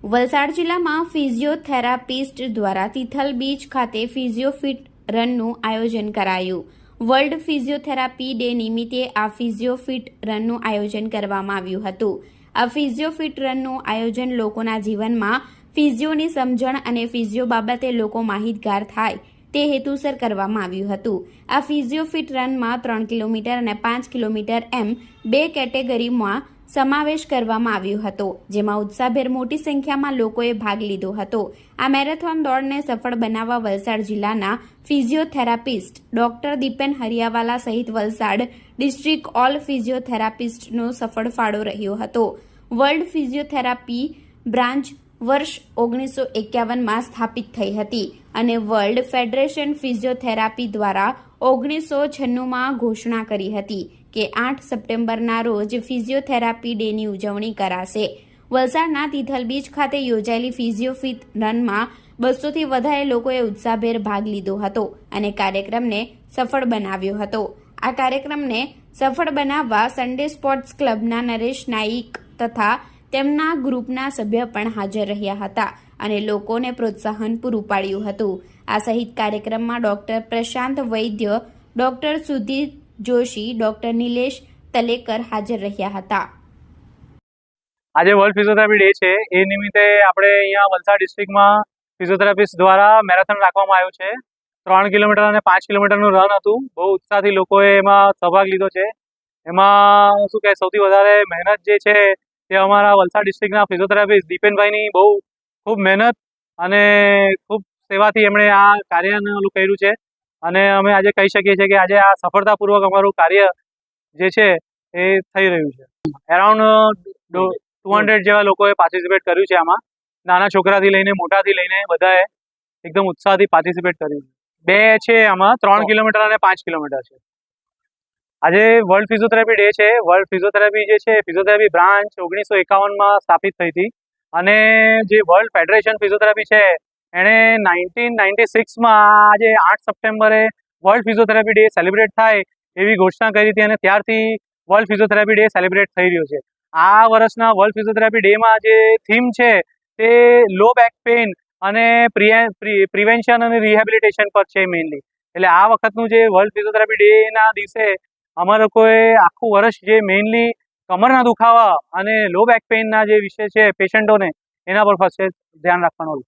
વલસાડ જિલ્લામાં ફિઝિયોથેરાપિસ્ટ દ્વારા તિથલ બીચ ખાતે ફિઝિયોફિટ રનનું આયોજન કરાયું. વર્લ્ડ ફિઝિયોથેરાપી ડે નિમિત્તે આ ફિઝિયોફિટ રનનું આયોજન કરવામાં આવ્યું હતું. આ ફિઝિયોફિટ રનનું આયોજન લોકોના જીવનમાં ફિઝિયોની સમજણ અને ફિઝિયો બાબતે લોકો માહિતગાર થાય તે હેતુસર કરવામાં આવ્યું હતું. આ ફિઝિયોફિટ રનમાં 3 કિલોમીટર અને 5 કિલોમીટર એમ 2 કેટેગરીમાં સમાવેશ કરવામાં આવ્યો હતો, જેમાં ઉત્સાહભેર મોટી સંખ્યામાં લોકોએ ભાગ લીધો હતો. આ મેરેથોન દોડને સફળ બનાવવા વલસાડ જિલ્લાના ફિઝિયોથેરાપિસ્ટ ડોક્ટર દીપેન હરિયાવાલા સહિત વલસાડ ડિસ્ટ્રિક્ટ ઓલ ફિઝિયોથેરાપિસ્ટનો સફળ ફાળો રહ્યો હતો. વર્લ્ડ ફિઝિયોથેરાપી બ્રાન્ચ વર્ષ 1951માં સ્થાપિત થઈ હતી અને વર્લ્ડ ફેડરેશન ફિઝિયોથેરાપી દ્વારા 1996માં ઘોષણા કરી હતી કે 8 સપ્ટેમ્બરના રોજ ફિઝિયોથેરાપી ડેની ઉજવણી કરાશે. વલસાડના તિથલ બીચ ખાતે યોજાયેલી ફિઝિયોફિટ રનમાં 200થી વધારે લોકોએ ઉત્સાહભેર ભાગ લીધો હતો અને કાર્યક્રમને સફળ બનાવ્યો હતો. આ કાર્યક્રમને સફળ બનાવવા સન્ડે સ્પોર્ટ્સ ક્લબના નરેશ નાઈક તથા તેમના ગ્રુપના સભ્ય પણ હાજર રહ્યા હતા અને લોકોને પ્રોત્સાહન પૂરું પાડ્યું હતું. આ સહિત કાર્યક્રમમાં ડોક્ટર પ્રશાંત વૈદ્ય, ડોક્ટર સુધીર જોશી, ડોક્ટર નિલેશ તલેકર હાજર રહ્યા હતા. આજે વર્લ્ડ ફિઝિયોથેરાપી ડે છે. એ નિમિત્તે આપણે અહીંયા વલસાડ ડિસ્ટ્રિક્ટમાં ફિઝિયોથેરાપિસ્ટ દ્વારા મેરેથોન રાખવામાં આવ્યું છે. 3 કિલોમીટર અને 5 કિલોમીટરનું રન હતું. બહુ ઉત્સાહથી લોકોએ એમાં સહભાગ લીધો છે. એમાં શું કહે, સૌથી વધારે મહેનત જે છે તે અમારા વલસાડ ડિસ્ટ્રિક્ટના ફિઝિયોથેરાપિસ્ટ દીપેનભાઈની બહુ ખૂબ મહેનત અને ખૂબ સેવાથી એમણે આ કાર્યનું કર્યું છે અને અમે આજે કહી શકીએ છીએ કે આજે આ સફળતાપૂર્વક અમારું કાર્ય જે છે એ થઈ રહ્યું છે. એરાઉન્ડ 200 જેવા લોકોએ પાર્ટિસિપેટ કર્યું છે. આમાં નાના છોકરાથી લઈને મોટાથી લઈને બધાએ એકદમ ઉત્સાહથી પાર્ટિસિપેટ કર્યું. 2 છે આમાં, 3 કિલોમીટર અને 5 કિલોમીટર છે. આજે વર્લ્ડ ફિઝિયોથેરાપી ડે છે. વર્લ્ડ ફિઝિયોથેરાપી જે છે ફિઝિયોથેરાપી બ્રાન્ચ 1951માં સ્થાપિત થઈ હતી અને જે વર્લ્ડ ફેડરેશન ફિઝિયોથેરાપી છે એણે 1996માં આજે 8 સપ્ટેમ્બરે વર્લ્ડ ફિઝિયોથેરાપી ડે સેલિબ્રેટ થાય એવી ઘોષણા કરી હતી અને ત્યારથી વર્લ્ડ ફિઝિયોથેરાપી ડે સેલિબ્રેટ થઈ રહ્યો છે. આ વર્ષના વર્લ્ડ ફિઝિયોથેરાપી ડેમાં જે થીમ છે તે લો બેક પેઇન અને પ્રિવેન્શન અને રિહેબિલિટેશન પર છે મેઇનલી. એટલે આ વખતનું જે વર્લ્ડ ફિઝિયોથેરાપી ડેના દિવસે અમારા લોકોએ આખું વર્ષ જે મેઇનલી કમરના દુખાવા અને લો બેક પેઇનના જે વિષય છે પેશન્ટોને એના પર ફર્સ્ટ ધ્યાન રાખવાનું.